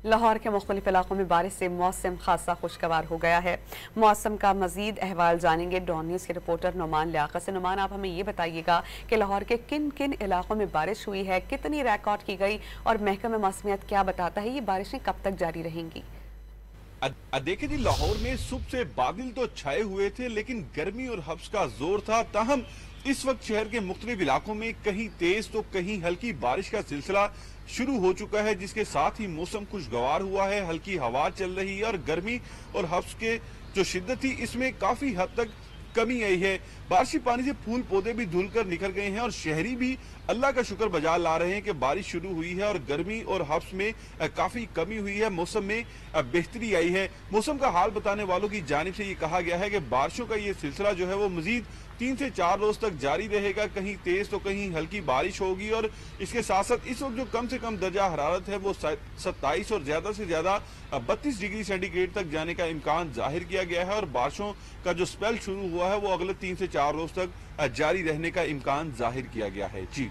लाहौर के मुख्तलिफ इलाकों में बारिश से मौसम खासा खुशगवार हो गया है। मौसम का मजीद अहवाल जानेंगे डॉन न्यूज़ के रिपोर्टर नुमान लियाकत से। नुमान, आप हमें ये बताइएगा कि लाहौर के किन किन इलाकों में बारिश हुई है, कितनी रिकॉर्ड की गई और महकमा मौसमियात क्या बताता है, ये बारिशें कब तक जारी रहेंगी? देखिए जी, लाहौर में सुबह से बादल तो छाए हुए थे, लेकिन गर्मी और हब्स का जोर था। ताहम इस वक्त शहर के मुख्तलिफ इलाकों में कहीं तेज तो कहीं हल्की बारिश का सिलसिला शुरू हो चुका है, जिसके साथ ही मौसम खुशगवार हुआ है। हल्की हवा चल रही है और गर्मी और हब्स के जो शिद्दत थी इसमें काफी हद तक कमी आई है। बारिशी पानी से फूल पौधे भी धुलकर निकल गए हैं और शहरी भी अल्लाह का शुक्र बजा ला रहे हैं कि बारिश शुरू हुई है और गर्मी और हब्स में काफी कमी हुई है, मौसम में बेहतरी आई है। मौसम का हाल बताने वालों की जानिब से ये कहा गया है कि बारिशों का ये सिलसिला जो है वो मजीद 3 से 4 रोज तक जारी रहेगा। कहीं तेज तो कहीं हल्की बारिश होगी और इसके साथ साथ इस वक्त जो कम से कम दर्जा हरारत है वो 27 और ज्यादा से ज्यादा 32 डिग्री सेंटीग्रेड तक जाने का इम्कान जाहिर किया गया है और बारिशों का जो स्पेल शुरू हुआ है वो अगले 3 से 4 रोज तक जारी रहने का इम्कान जाहिर किया गया है। जी।